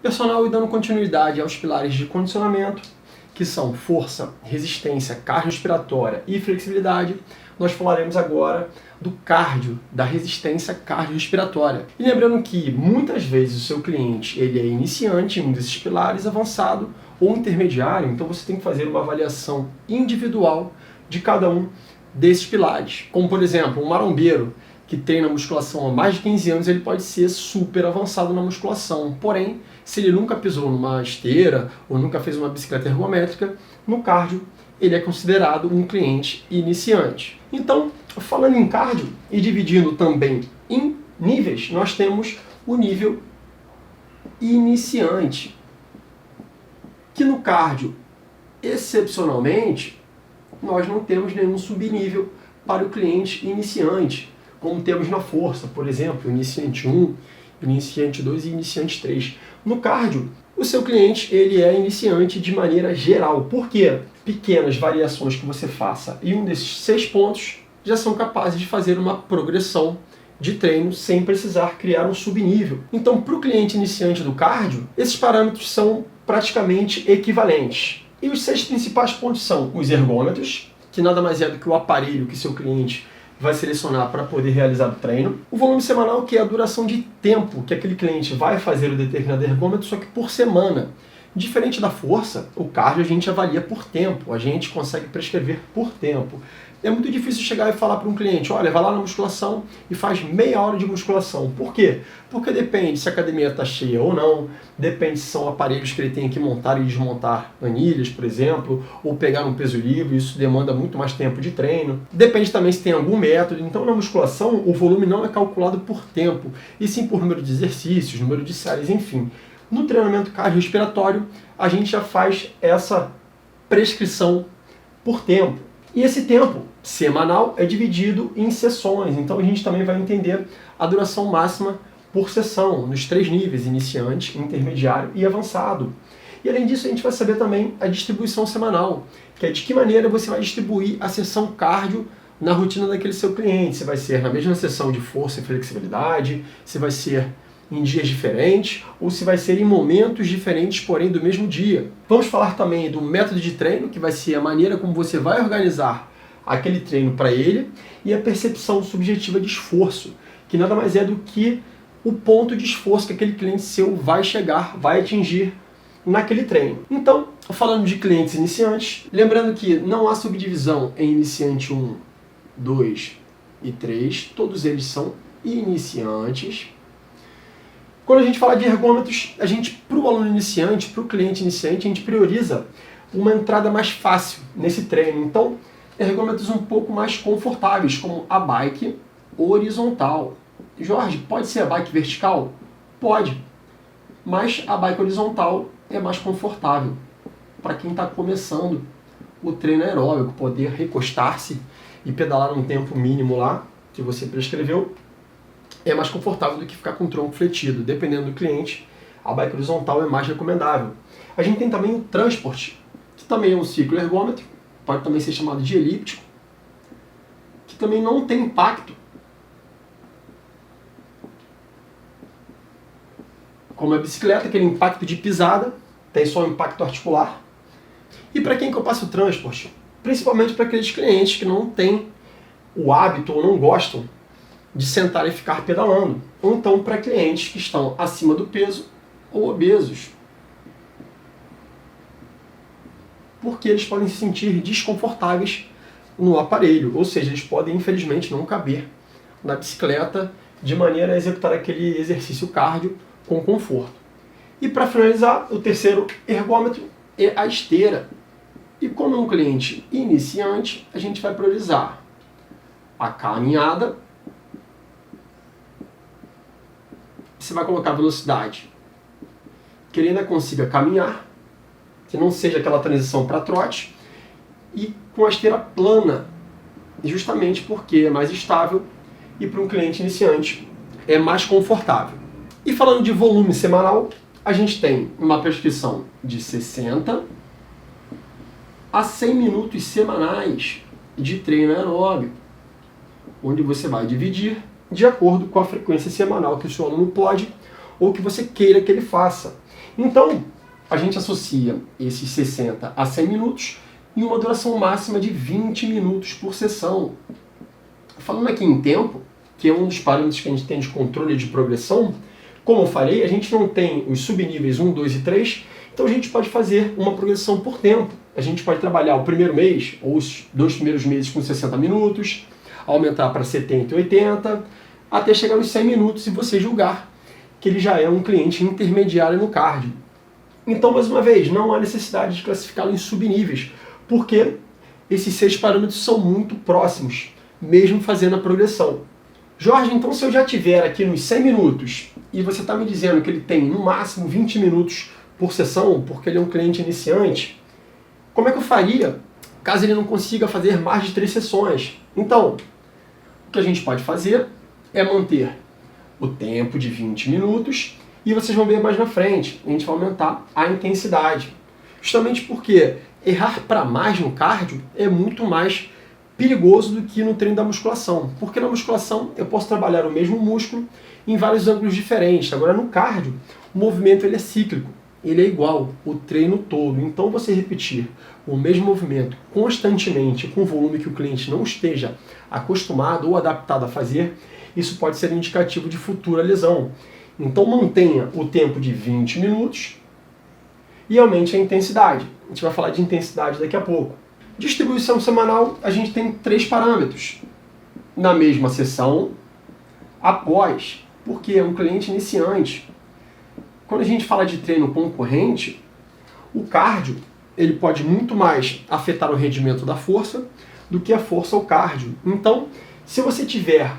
Personal, e dando continuidade aos pilares de condicionamento, que são força, resistência cardiorrespiratória e flexibilidade, nós falaremos agora do cardio, da resistência cardiorrespiratória. E lembrando que muitas vezes o seu cliente ele é iniciante em um desses pilares, avançado ou intermediário, então você tem que fazer uma avaliação individual de cada um desses pilares. Como por exemplo, um marombeiro que treina musculação há mais de 15 anos, ele pode ser super avançado na musculação. Porém, se ele nunca pisou numa esteira ou nunca fez uma bicicleta ergométrica, no cardio ele é considerado um cliente iniciante. Então, falando em cardio e dividindo também em níveis, nós temos o nível iniciante, que no cardio, excepcionalmente, nós não temos nenhum subnível para o cliente iniciante, como temos na força, por exemplo, iniciante 1, iniciante 2 e iniciante 3. No cardio, o seu cliente ele é iniciante de maneira geral. Por quê? Pequenas variações que você faça em um desses 6 pontos já são capazes de fazer uma progressão de treino sem precisar criar um subnível. Então, para o cliente iniciante do cardio, esses parâmetros são praticamente equivalentes. E os 6 principais pontos são os ergômetros, que nada mais é do que o aparelho que seu cliente vai selecionar para poder realizar o treino. O volume semanal, que é a duração de tempo que aquele cliente vai fazer o determinado ergômetro, só que por semana. Diferente da força, o cardio a gente avalia por tempo, a gente consegue prescrever por tempo. É muito difícil chegar e falar para um cliente, olha, vai lá na musculação e faz meia hora de musculação. Por quê? Porque depende se a academia está cheia ou não, depende se são aparelhos que ele tem que montar e desmontar anilhas, por exemplo, ou pegar um peso livre, isso demanda muito mais tempo de treino. Depende também se tem algum método. Então na musculação o volume não é calculado por tempo, e sim por número de exercícios, número de séries, enfim. No treinamento cardiorrespiratório, a gente já faz essa prescrição por tempo. E esse tempo semanal é dividido em sessões, então a gente também vai entender a duração máxima por sessão, nos 3 níveis, iniciante, intermediário e avançado. E além disso, a gente vai saber também a distribuição semanal, que é de que maneira você vai distribuir a sessão cardio na rotina daquele seu cliente. Se vai ser na mesma sessão de força e flexibilidade, se vai ser em dias diferentes, ou se vai ser em momentos diferentes, porém do mesmo dia. Vamos falar também do método de treino, que vai ser a maneira como você vai organizar aquele treino para ele, e a percepção subjetiva de esforço, que nada mais é do que o ponto de esforço que aquele cliente seu vai chegar, vai atingir naquele treino. Então, falando de clientes iniciantes, lembrando que não há subdivisão em iniciante 1, 2 e 3, todos eles são iniciantes. Quando a gente fala de ergômetros, a gente, para o aluno iniciante, para o cliente iniciante, a gente prioriza uma entrada mais fácil nesse treino. Então, ergômetros um pouco mais confortáveis, como a bike horizontal. Jorge, pode ser a bike vertical? Pode, mas a bike horizontal é mais confortável para quem está começando o treino aeróbico, poder recostar-se e pedalar um tempo mínimo lá, que você prescreveu, é mais confortável do que ficar com o tronco fletido. Dependendo do cliente, a bike horizontal é mais recomendável. A gente tem também o transport, que também é um ciclo ergômetro, pode também ser chamado de elíptico, que também não tem impacto, como a bicicleta, aquele impacto de pisada, tem só um impacto articular. E para quem que eu passo o transport? Principalmente para aqueles clientes que não têm o hábito ou não gostam de sentar e ficar pedalando. Ou então para clientes que estão acima do peso ou obesos, porque eles podem se sentir desconfortáveis no aparelho, ou seja, eles podem infelizmente não caber na bicicleta de maneira a executar aquele exercício cardio com conforto. E para finalizar, o terceiro ergômetro é a esteira. E como é um cliente iniciante, a gente vai priorizar a caminhada. Você vai colocar velocidade que ele ainda consiga caminhar, que não seja aquela transição para trote, e com a esteira plana, justamente porque é mais estável e para um cliente iniciante é mais confortável. E falando de volume semanal, a gente tem uma prescrição de 60 a 100 minutos semanais de treino aeróbico, onde você vai dividir de acordo com a frequência semanal que o seu aluno pode ou que você queira que ele faça. Então, a gente associa esses 60 a 100 minutos em uma duração máxima de 20 minutos por sessão. Falando aqui em tempo, que é um dos parâmetros que a gente tem de controle de progressão, como eu falei, a gente não tem os subníveis 1, 2 e 3, então a gente pode fazer uma progressão por tempo. A gente pode trabalhar o primeiro mês, ou os 2 primeiros meses com 60 minutos, aumentar para 70 e 80, até chegar nos 100 minutos e você julgar que ele já é um cliente intermediário no cardio. Então, mais uma vez, não há necessidade de classificá-lo em subníveis, porque esses 6 parâmetros são muito próximos, mesmo fazendo a progressão. Jorge, então se eu já tiver aqui nos 100 minutos e você está me dizendo que ele tem no máximo 20 minutos por sessão, porque ele é um cliente iniciante, como é que eu faria caso ele não consiga fazer mais de 3 sessões? Então, o que a gente pode fazer é manter o tempo de 20 minutos e vocês vão ver mais na frente, a gente vai aumentar a intensidade. Justamente porque errar para mais no cardio é muito mais perigoso do que no treino da musculação. Porque na musculação eu posso trabalhar o mesmo músculo em vários ângulos diferentes. Agora no cardio, o movimento ele é cíclico, ele é igual o treino todo. Então você repetir o mesmo movimento constantemente com um volume que o cliente não esteja acostumado ou adaptado a fazer, isso pode ser indicativo de futura lesão. Então mantenha o tempo de 20 minutos e aumente a intensidade. A gente vai falar de intensidade daqui a pouco. Distribuição semanal, a gente tem 3 parâmetros. Na mesma sessão, após, porque é um cliente iniciante. Quando a gente fala de treino concorrente, o cardio ele pode muito mais afetar o rendimento da força do que a força ao cardio. Então, se você tiver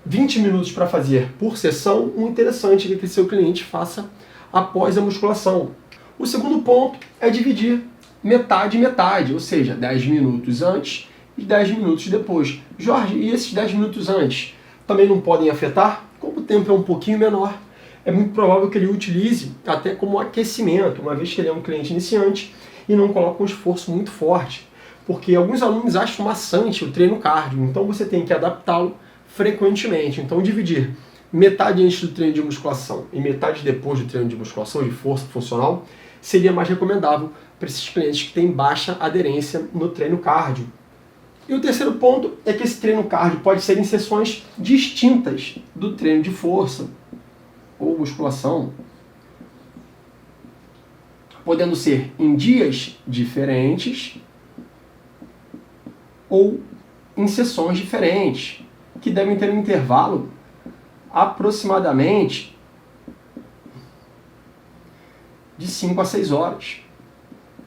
20 minutos para fazer por sessão, o interessante é que seu cliente faça após a musculação. O segundo ponto é dividir metade e metade, ou seja, 10 minutos antes e 10 minutos depois. Jorge, e esses 10 minutos antes também não podem afetar? Como o tempo é um pouquinho menor, é muito provável que ele utilize até como aquecimento, uma vez que ele é um cliente iniciante e não coloca um esforço muito forte. Porque alguns alunos acham maçante o treino cardio, então você tem que adaptá-lo frequentemente. Então dividir metade antes do treino de musculação e metade depois do treino de musculação, de força funcional, seria mais recomendável para esses clientes que têm baixa aderência no treino cardio. E o terceiro ponto é que esse treino cardio pode ser em sessões distintas do treino de força ou musculação, podendo ser em dias diferentes ou em sessões diferentes, que devem ter um intervalo aproximadamente de 5 a 6 horas,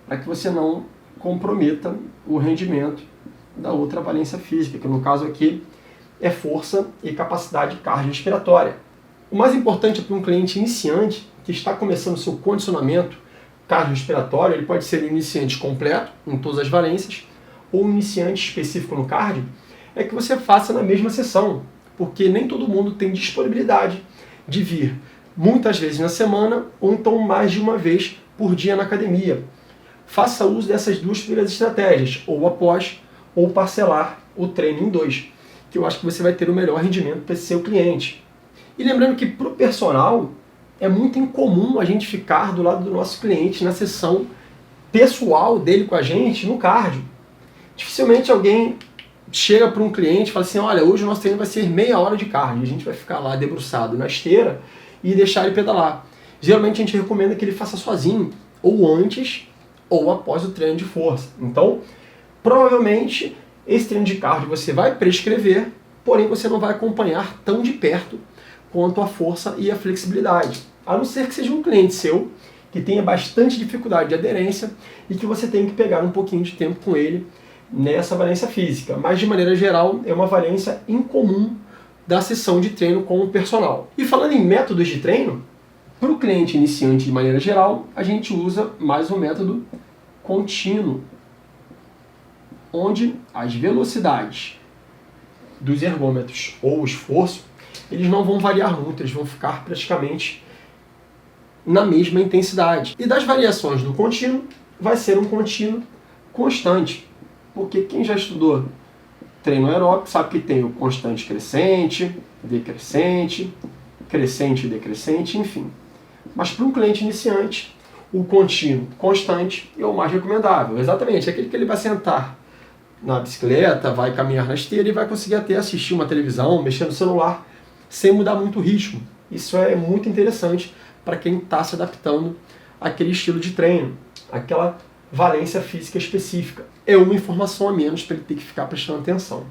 para que você não comprometa o rendimento da outra valência física, que no caso aqui é força e capacidade cardiorrespiratória. O mais importante para um cliente iniciante que está começando seu condicionamento cardiorrespiratório, ele pode ser um iniciante completo em todas as valências ou um iniciante específico no cardio, é que você faça na mesma sessão, porque nem todo mundo tem disponibilidade de vir muitas vezes na semana ou então mais de uma vez por dia na academia. Faça uso dessas 2 primeiras estratégias, ou após, ou parcelar o treino em 2, que eu acho que você vai ter o melhor rendimento para esse seu cliente. E lembrando que para o personal, é muito incomum a gente ficar do lado do nosso cliente na sessão pessoal dele com a gente no cardio. Dificilmente alguém chega para um cliente e fala assim, olha, hoje o nosso treino vai ser meia hora de cardio, a gente vai ficar lá debruçado na esteira e deixar ele pedalar. Geralmente a gente recomenda que ele faça sozinho, ou antes ou após o treino de força. Então, provavelmente, esse treino de cardio você vai prescrever, porém você não vai acompanhar tão de perto quanto a força e a flexibilidade. A não ser que seja um cliente seu que tenha bastante dificuldade de aderência e que você tenha que pegar um pouquinho de tempo com ele nessa valência física. Mas, de maneira geral, é uma valência incomum da sessão de treino com o personal. E falando em métodos de treino, para o cliente iniciante, de maneira geral, a gente usa mais um método contínuo, onde as velocidades dos ergômetros ou o esforço, eles não vão variar muito, eles vão ficar praticamente na mesma intensidade. E das variações do contínuo, vai ser um contínuo constante, porque quem já estudou treino aeróbico sabe que tem o constante crescente, decrescente, crescente e decrescente, enfim. Mas para um cliente iniciante, o contínuo constante é o mais recomendável. Exatamente, é aquele que ele vai sentar na bicicleta, vai caminhar na esteira e vai conseguir até assistir uma televisão, mexer no celular, sem mudar muito o ritmo. Isso é muito interessante para quem está se adaptando àquele estilo de treino, aquela valência física específica. É uma informação a menos para ele ter que ficar prestando atenção.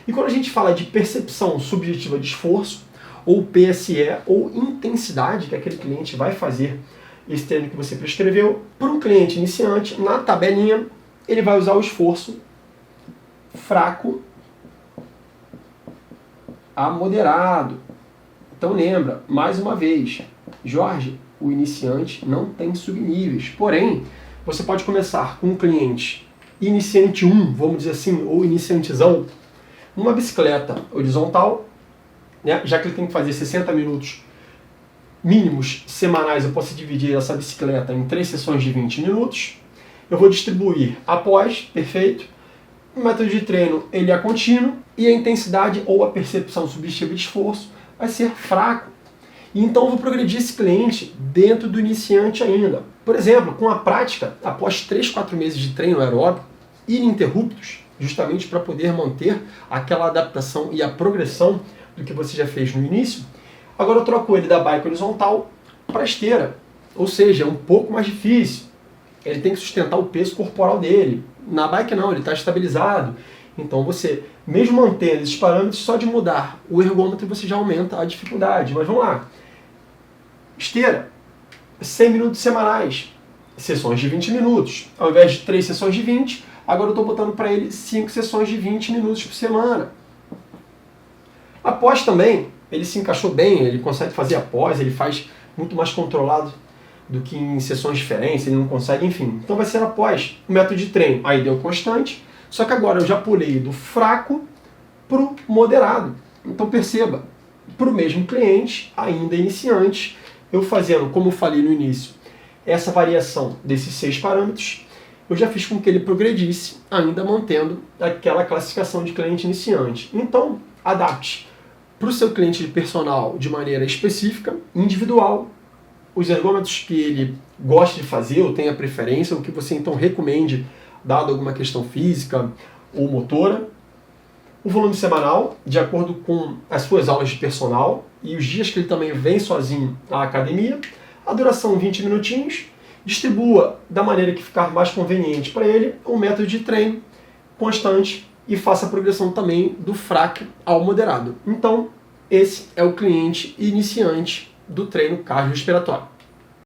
E quando a gente fala de percepção subjetiva de esforço, ou PSE, ou intensidade que aquele cliente vai fazer esse treino que você prescreveu, para um cliente iniciante, na tabelinha, ele vai usar o esforço fraco a moderado. Então lembra, mais uma vez, Jorge, o iniciante não tem subníveis. Porém, você pode começar com um cliente iniciante 1, vamos dizer assim, ou iniciantezão, numa bicicleta horizontal, né? Já que ele tem que fazer 60 minutos mínimos semanais, eu posso dividir essa bicicleta em 3 sessões de 20 minutos. Eu vou distribuir após, perfeito. O método de treino ele é contínuo e a intensidade ou a percepção subjetiva de esforço vai ser fraco. E então eu vou progredir esse cliente dentro do iniciante ainda. Por exemplo, com a prática, após 3, 4 meses de treino aeróbico ininterruptos, justamente para poder manter aquela adaptação e a progressão do que você já fez no início, agora eu troco ele da bike horizontal para a esteira. Ou seja, é um pouco mais difícil. Ele tem que sustentar o peso corporal dele. Na bike não, ele está estabilizado. Então você, mesmo mantendo esses parâmetros, só de mudar o ergômetro você já aumenta a dificuldade. Mas vamos lá. Esteira, 100 minutos semanais, sessões de 20 minutos. Ao invés de 3 sessões de 20, agora eu estou botando para ele 5 sessões de 20 minutos por semana. Após também, ele se encaixou bem, ele consegue fazer após, ele faz muito mais controlado do que em sessões diferentes, ele não consegue, enfim. Então vai ser após o método de treino. Aí deu constante, só que agora eu já pulei do fraco para o moderado. Então perceba, para o mesmo cliente, ainda iniciante, eu fazendo, como eu falei no início, essa variação desses 6 parâmetros, eu já fiz com que ele progredisse, ainda mantendo aquela classificação de cliente iniciante. Então, adapte para o seu cliente de personal de maneira específica, individual, os ergômetros que ele gosta de fazer ou tenha preferência, o que você então recomende, dado alguma questão física ou motora, o volume semanal, de acordo com as suas aulas de personal e os dias que ele também vem sozinho à academia, a duração 20 minutinhos, distribua da maneira que ficar mais conveniente para ele um método de treino constante e faça a progressão também do fraco ao moderado. Então, esse é o cliente iniciante do treino cardiorrespiratório.